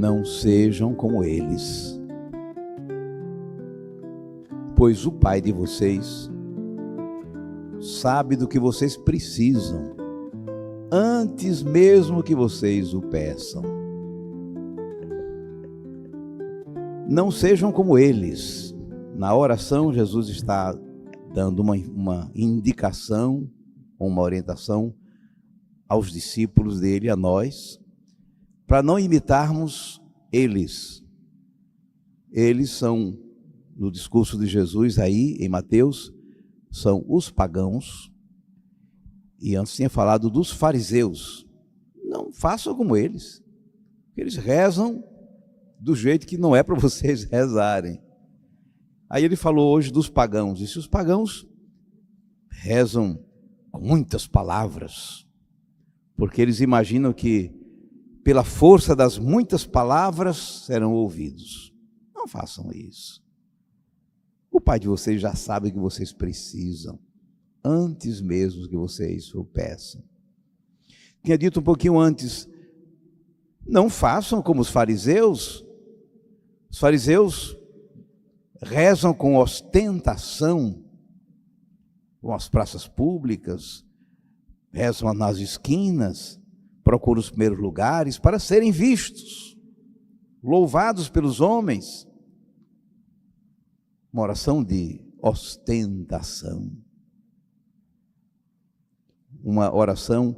Não sejam como eles, pois o Pai de vocês sabe do que vocês precisam, antes mesmo que vocês o peçam. Não sejam como eles. Na oração, Jesus está dando uma indicação, uma orientação aos discípulos dele, a nós, para não imitarmos eles. Eles são, no discurso de Jesus aí, em Mateus, são os pagãos, e antes tinha falado dos fariseus. Não façam como eles. Eles rezam do jeito que não é para vocês rezarem. Aí ele falou hoje dos pagãos. E se os pagãos rezam com muitas palavras, porque eles imaginam que pela força das muitas palavras serão ouvidos. Não façam isso. O Pai de vocês já sabe o que vocês precisam, antes mesmo que vocês o peçam. Tinha dito um pouquinho antes, não façam como os fariseus. Os fariseus rezam com ostentação, com as praças públicas, rezam nas esquinas, procuram os primeiros lugares para serem vistos, louvados pelos homens. Uma oração de ostentação. Uma oração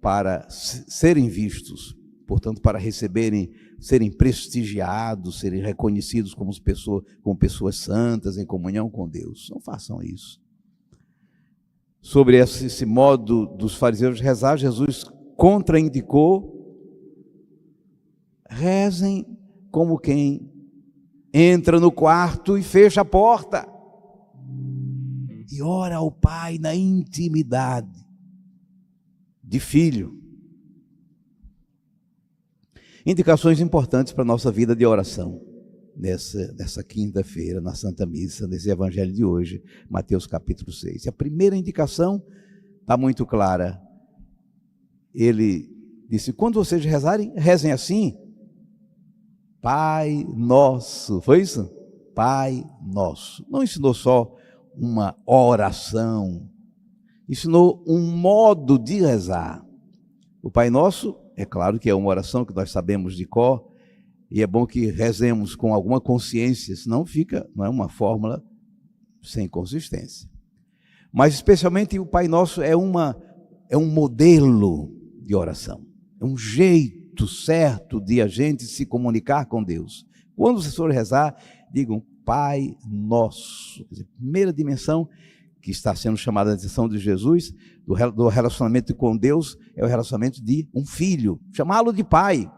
para serem vistos, portanto, para receberem, serem prestigiados, serem reconhecidos como pessoas santas em comunhão com Deus. Não façam isso. Sobre esse modo dos fariseus de rezar, Jesus contraindicou: rezem como quem entra no quarto e fecha a porta e ora ao Pai na intimidade de filho. Indicações importantes para a nossa vida de oração nessa quinta-feira, na Santa Missa, nesse Evangelho de hoje, Mateus capítulo 6. E a primeira indicação está muito clara. Ele disse: quando vocês rezarem, rezem assim: Pai Nosso. Foi isso? Pai Nosso. Não ensinou só uma oração, ensinou um modo de rezar. O Pai Nosso, é claro que é uma oração que nós sabemos de cor, e é bom que rezemos com alguma consciência, senão não é uma fórmula sem consistência. Mas especialmente o Pai Nosso é um modelo de oração, é um jeito certo de a gente se comunicar com Deus. Quando vocês forem rezar, digam Pai Nosso. Primeira dimensão que está sendo chamada a atenção de Jesus, do relacionamento com Deus, é o relacionamento de um filho, chamá-lo de pai.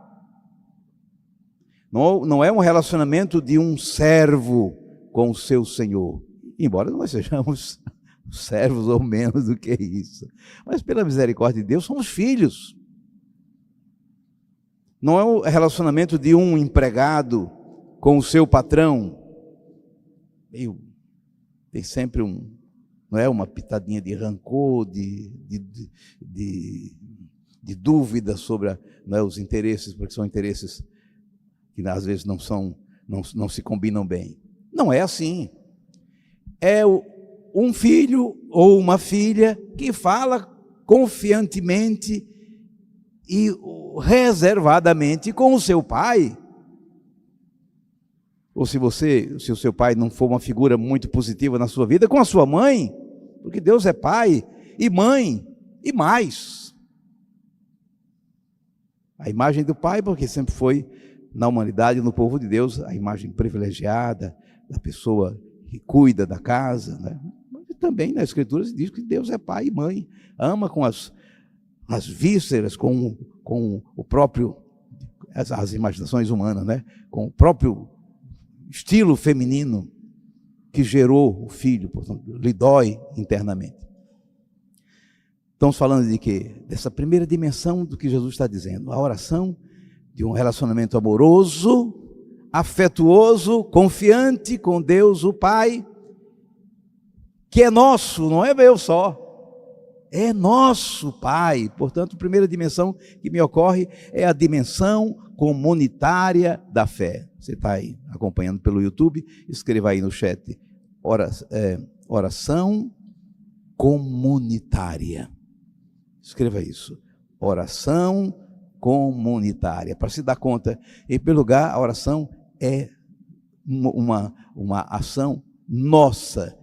Não é um relacionamento de um servo com o seu senhor, embora nós sejamos servos ou menos do que isso, mas pela misericórdia de Deus somos filhos. Não é o relacionamento de um empregado com o seu patrão. Tem sempre não é uma pitadinha de rancor, de dúvida sobre os interesses, porque são interesses que às vezes não se combinam bem. Não é assim. É um filho ou uma filha que fala confiantemente e reservadamente com o seu pai. Ou se o seu pai não for uma figura muito positiva na sua vida, com a sua mãe, porque Deus é pai e mãe e mais. A imagem do pai, porque sempre foi na humanidade, no povo de Deus, a imagem privilegiada da pessoa que cuida da casa, né? Mas também na Escritura se diz que Deus é pai e mãe, ama com as vísceras, com o próprio, as imaginações humanas, né? Com o próprio estilo feminino que gerou o filho, portanto, lhe dói internamente. Estamos falando de quê? Dessa primeira dimensão do que Jesus está dizendo, a oração de um relacionamento amoroso, afetuoso, confiante com Deus, o Pai, que é nosso, não é meu só, é nosso Pai. Portanto, a primeira dimensão que me ocorre é a dimensão comunitária da fé. Você está aí acompanhando pelo YouTube, escreva aí no chat, oração comunitária. Escreva isso, oração comunitária, para se dar conta. Em primeiro lugar, a oração é uma ação nossa,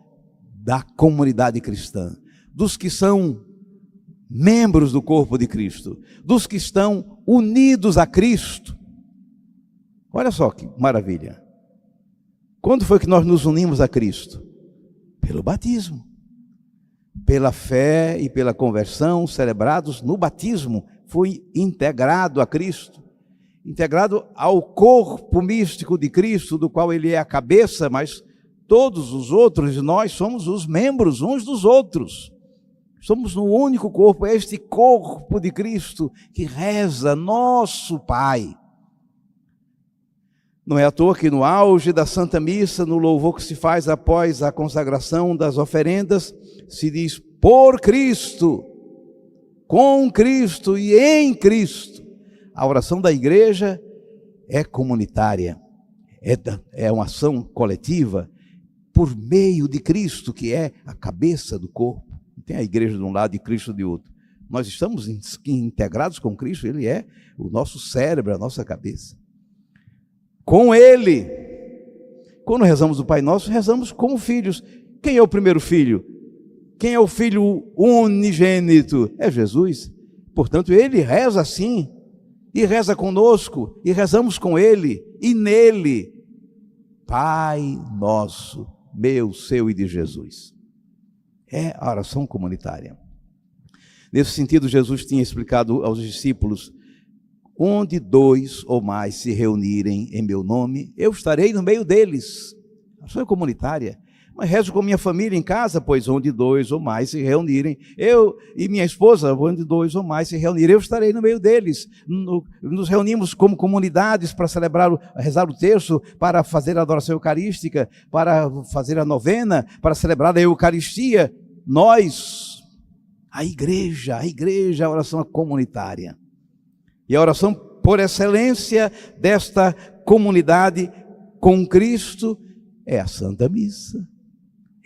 da comunidade cristã, dos que são membros do corpo de Cristo, dos que estão unidos a Cristo. Olha só que maravilha. Quando foi que nós nos unimos a Cristo? Pelo batismo. Pela fé e pela conversão celebrados no batismo, fui integrado a Cristo, integrado ao corpo místico de Cristo, do qual ele é a cabeça, mas todos os outros, nós somos os membros uns dos outros. Somos no único corpo, este corpo de Cristo que reza, nosso Pai. Não é à toa que no auge da Santa Missa, no louvor que se faz após a consagração das oferendas, se diz por Cristo, com Cristo e em Cristo. A oração da igreja é comunitária, é uma ação coletiva por meio de Cristo, que é a cabeça do corpo. Tem a igreja de um lado e Cristo de outro. Nós estamos integrados com Cristo, ele é o nosso cérebro, a nossa cabeça. Com ele, quando rezamos o Pai Nosso, rezamos como filhos. Quem é o primeiro filho? Quem é o filho unigênito? É Jesus. Portanto, ele reza assim, e reza conosco, e rezamos com ele, e nele. Pai Nosso, meu, seu e de Jesus. É a oração comunitária. Nesse sentido, Jesus tinha explicado aos discípulos: onde 2 ou mais se reunirem em meu nome, eu estarei no meio deles. A oração é comunitária. Mas rezo com minha família em casa, pois onde 2 ou mais se reunirem, eu e minha esposa, onde 2 ou mais se reunirem, eu estarei no meio deles. Nos reunimos como comunidades para celebrar, rezar o terço, para fazer a adoração eucarística, para fazer a novena, para celebrar a Eucaristia. Nós, a igreja, a oração comunitária. E a oração por excelência desta comunidade com Cristo é a Santa Missa.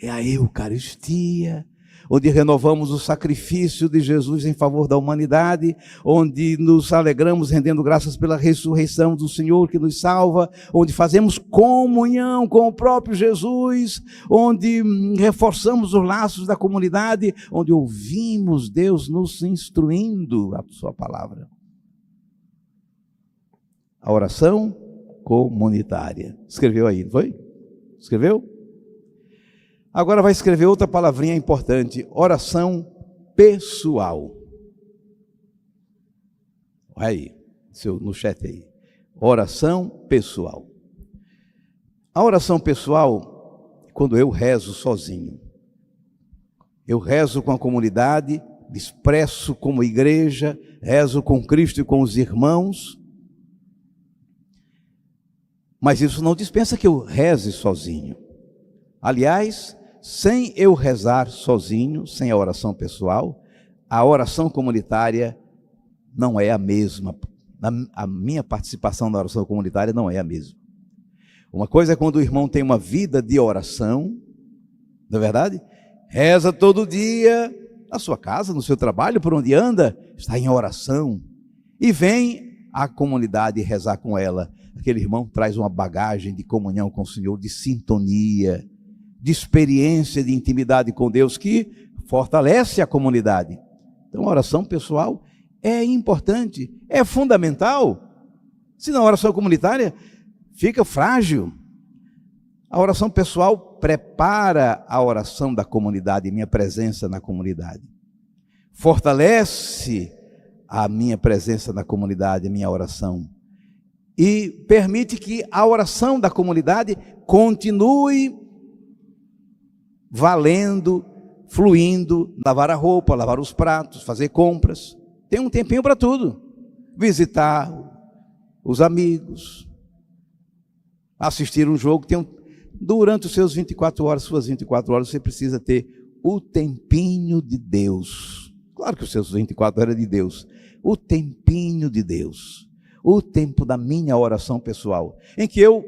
É a Eucaristia, onde renovamos o sacrifício de Jesus em favor da humanidade, onde nos alegramos rendendo graças pela ressurreição do Senhor que nos salva, onde fazemos comunhão com o próprio Jesus, onde reforçamos os laços da comunidade, onde ouvimos Deus nos instruindo a sua palavra. A oração comunitária. Escreveu aí, não foi? Escreveu? Agora vai escrever outra palavrinha importante: oração pessoal. Olha aí, no chat aí. Oração pessoal. A oração pessoal, quando eu rezo sozinho, eu rezo com a comunidade, expresso como igreja, rezo com Cristo e com os irmãos, mas isso não dispensa que eu reze sozinho. Aliás, sem eu rezar sozinho, sem a oração pessoal, a oração comunitária não é a mesma. A minha participação na oração comunitária não é a mesma. Uma coisa é quando o irmão tem uma vida de oração, não é verdade? Reza todo dia, na sua casa, no seu trabalho, por onde anda, está em oração. E vem a comunidade rezar com ela. Aquele irmão traz uma bagagem de comunhão com o Senhor, de sintonia, de experiência de intimidade com Deus, que fortalece a comunidade. Então a oração pessoal é importante, é fundamental. Senão a oração comunitária fica frágil. A oração pessoal prepara a oração da comunidade, minha presença na comunidade. Fortalece a minha presença na comunidade, a minha oração. E permite que a oração da comunidade continue valendo, fluindo, lavar a roupa, lavar os pratos, fazer compras. Tem um tempinho para tudo. Visitar os amigos, assistir um jogo. Durante os seus 24 horas, suas 24 horas, você precisa ter o tempinho de Deus. Claro que os seus 24 horas é de Deus. O tempinho de Deus. o tempo da minha oração pessoal, em que eu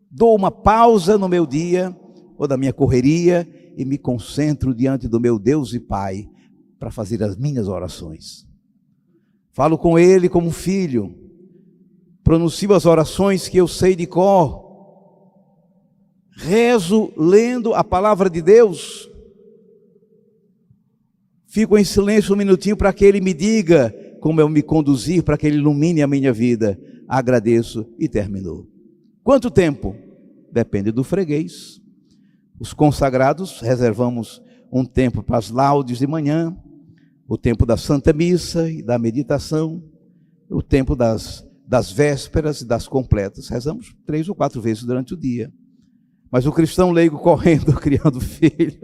dou uma pausa no meu dia ou da minha correria e me concentro diante do meu Deus e Pai para fazer as minhas orações. Falo com Ele como filho, pronuncio as orações que eu sei de cor, rezo lendo a palavra de Deus, fico em silêncio um minutinho para que Ele me diga como eu me conduzir, para que Ele ilumine a minha vida. Agradeço e terminou. Quanto tempo? Depende do freguês. Os consagrados reservamos um tempo para as laudes de manhã, o tempo da Santa Missa e da meditação, o tempo das vésperas e das completas. Rezamos 3 ou 4 vezes durante o dia. Mas o cristão leigo correndo, criando filho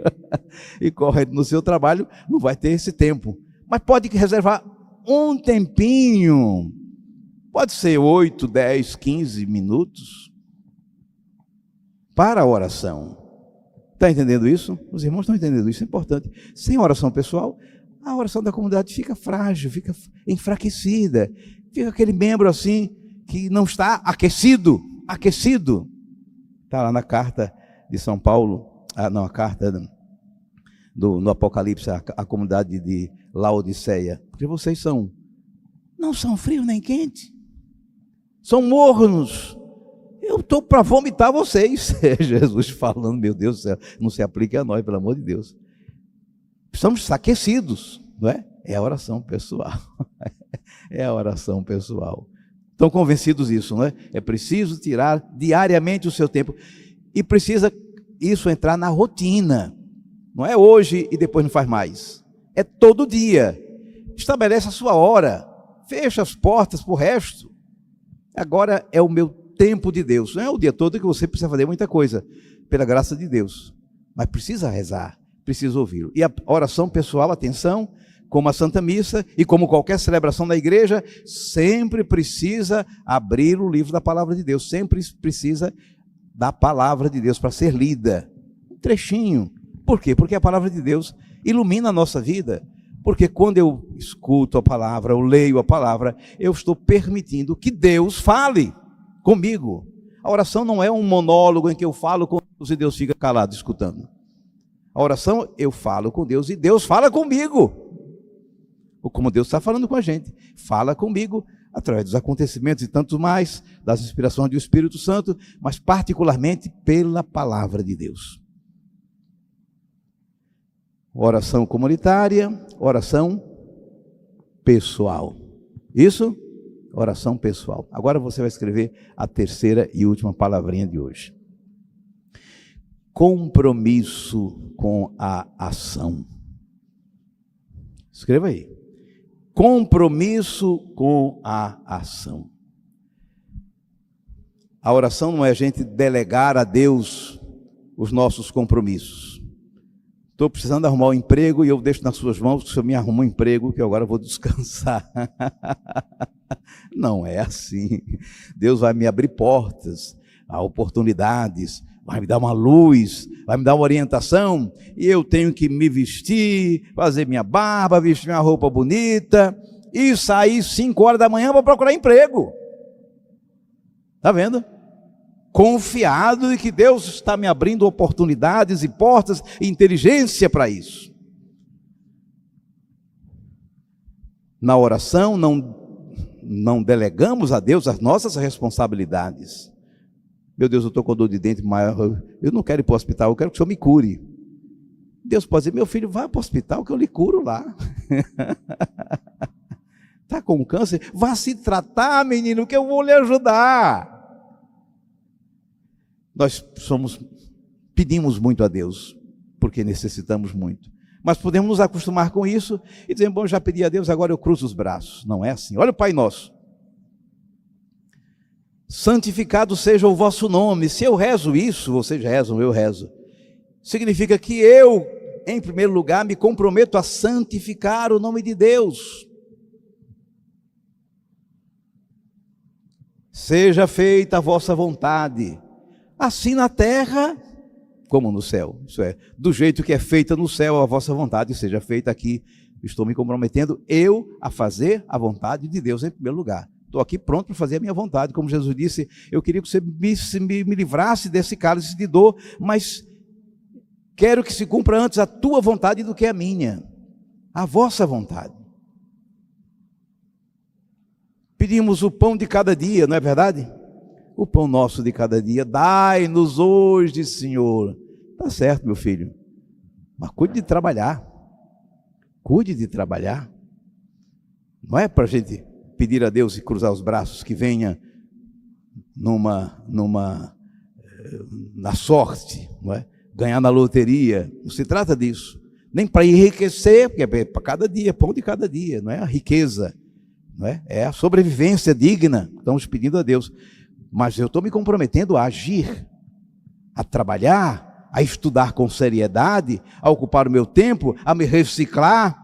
e correndo no seu trabalho, não vai ter esse tempo. Mas pode reservar um tempinho, pode ser 8, 10, 15 minutos, para a oração. Está entendendo isso? Os irmãos estão entendendo isso, é importante. Sem oração pessoal, a oração da comunidade fica frágil, fica enfraquecida, fica aquele membro assim, que não está aquecido. Está lá na carta de São Paulo, a carta no Apocalipse, a comunidade de Laodiceia, porque vocês não são frios nem quentes, são mornos, eu estou para vomitar vocês. Jesus falando, meu Deus do céu, não se aplique a nós, pelo amor de Deus. Precisamos estar aquecidos, não é? É a oração pessoal, é a oração pessoal. Estão convencidos disso, não é? É preciso tirar diariamente o seu tempo, e precisa isso entrar na rotina, não é hoje e depois não faz mais, é todo dia. Estabelece a sua hora, fecha as portas para o resto. Agora é o meu tempo de Deus. Não é o dia todo que você precisa fazer muita coisa, pela graça de Deus, mas precisa rezar, precisa ouvi-lo. E a oração pessoal, atenção, como a Santa Missa e como qualquer celebração da igreja, sempre precisa abrir o livro da palavra de Deus, sempre precisa da palavra de Deus para ser lida, um trechinho. Por quê? Porque a palavra de Deus ilumina a nossa vida, porque quando eu escuto a palavra, eu leio a palavra, eu estou permitindo que Deus fale comigo. A oração não é um monólogo em que eu falo com Deus e Deus fica calado escutando. A oração, eu falo com Deus e Deus fala comigo. Ou como Deus está falando com a gente, fala comigo através dos acontecimentos e tanto mais, das inspirações do Espírito Santo, mas particularmente pela palavra de Deus. Oração comunitária, oração pessoal. Isso? Oração pessoal. Agora você vai escrever a terceira e última palavrinha de hoje. Compromisso com a ação. Escreva aí. Compromisso com a ação. A oração não é a gente delegar a Deus os nossos compromissos. Estou precisando arrumar um emprego e eu deixo nas suas mãos que o Senhor me arruma um emprego, que agora eu vou descansar. Não é assim. Deus vai me abrir portas, oportunidades, vai me dar uma luz, vai me dar uma orientação, e eu tenho que me vestir, fazer minha barba, vestir minha roupa bonita, e sair 5 horas da manhã para procurar emprego. Está vendo? Confiado em que Deus está me abrindo oportunidades e portas e inteligência para isso. Na oração, não delegamos a Deus as nossas responsabilidades. Meu Deus, eu estou com dor de dente, mas eu não quero ir para o hospital, eu quero que o Senhor me cure. Deus pode dizer, meu filho, vai para o hospital que eu lhe curo lá. Está com câncer? Vá se tratar, menino, que eu vou lhe ajudar. Nós pedimos muito a Deus, porque necessitamos muito. Mas podemos nos acostumar com isso e dizer, bom, já pedi a Deus, agora eu cruzo os braços. Não é assim. Olha o Pai Nosso. Santificado seja o vosso nome. Se eu rezo isso, vocês rezam, eu rezo. Significa que eu, em primeiro lugar, me comprometo a santificar o nome de Deus. Seja feita a vossa vontade, assim na terra como no céu. Isso é, do jeito que é feita no céu a vossa vontade, seja feita aqui. Estou me comprometendo eu a fazer a vontade de Deus em primeiro lugar. estou aqui pronto para fazer a minha vontade. Como Jesus disse, eu queria que você me livrasse desse cálice de dor, mas quero que se cumpra antes a tua vontade do que a minha, a vossa vontade. Pedimos o pão de cada dia, não é verdade? O pão nosso de cada dia, dai-nos hoje, Senhor. Tá certo, meu filho, mas cuide de trabalhar. Cuide de trabalhar. Não é para a gente pedir a Deus e cruzar os braços que venha na sorte, não é? Ganhar na loteria. Não se trata disso. Nem para enriquecer, porque é para cada dia, pão de cada dia, não é a riqueza, não é? É a sobrevivência digna. Estamos pedindo a Deus. Mas eu estou me comprometendo a agir, a trabalhar, a estudar com seriedade, a ocupar o meu tempo, a me reciclar,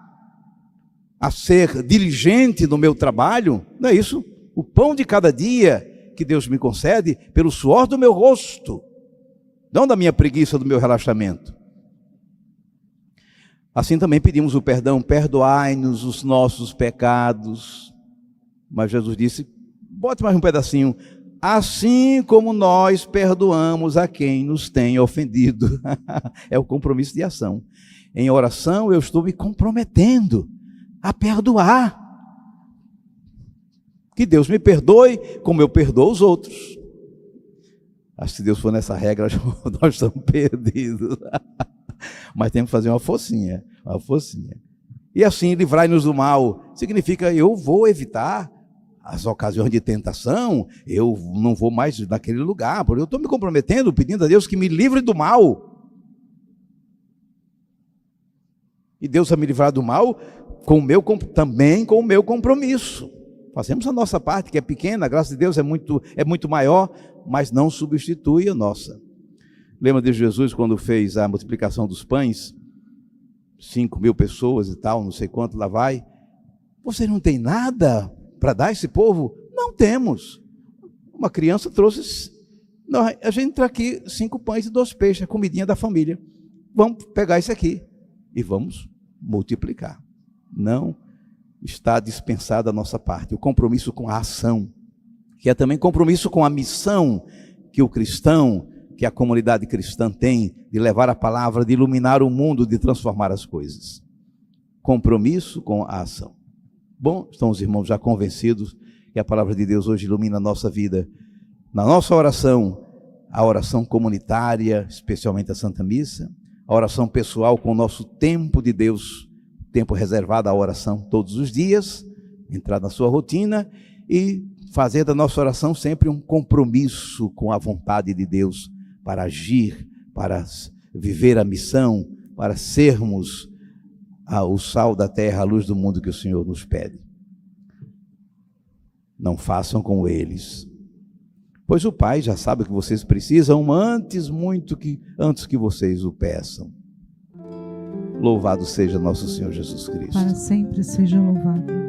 a ser diligente no meu trabalho. Não é isso? O pão de cada dia que Deus me concede pelo suor do meu rosto, não da minha preguiça, do meu relaxamento. Assim também pedimos o perdão, perdoai-nos os nossos pecados. Mas Jesus disse, bote mais um pedacinho, assim como nós perdoamos a quem nos tem ofendido. É o compromisso de ação. Em oração eu estou me comprometendo a perdoar. Que Deus me perdoe como eu perdoo os outros. Acho que se Deus for nessa regra, nós estamos perdidos. Mas temos que fazer uma forcinha, uma forcinha. E assim, livrai-nos do mal, significa eu vou evitar as ocasiões de tentação, eu não vou mais naquele lugar, porque eu estou me comprometendo, pedindo a Deus que me livre do mal. E Deus vai me livrar do mal também com o meu compromisso. Fazemos a nossa parte, que é pequena, a graça de Deus é muito maior, mas não substitui a nossa. Lembra de Jesus quando fez a multiplicação dos pães? 5.000 pessoas e tal, não sei quanto lá vai. Você não tem nada para dar a esse povo? Não temos. Uma criança trouxe, a gente está aqui 5 pães e 2 peixes, a comidinha da família. Vamos pegar isso aqui e vamos multiplicar. Não está dispensada a nossa parte. O compromisso com a ação, que é também compromisso com a missão que o cristão, que a comunidade cristã tem, de levar a palavra, de iluminar o mundo, de transformar as coisas. Compromisso com a ação. Bom, estão os irmãos já convencidos que a palavra de Deus hoje ilumina a nossa vida. Na nossa oração, a oração comunitária, especialmente a Santa Missa, a oração pessoal com o nosso tempo de Deus, tempo reservado à oração todos os dias, entrar na sua rotina e fazer da nossa oração sempre um compromisso com a vontade de Deus para agir, para viver a missão, para sermos o sal da terra, a luz do mundo que o Senhor nos pede. Não façam como eles, pois o Pai já sabe que vocês precisam antes que vocês o peçam. Louvado seja nosso Senhor Jesus Cristo. Para sempre seja louvado.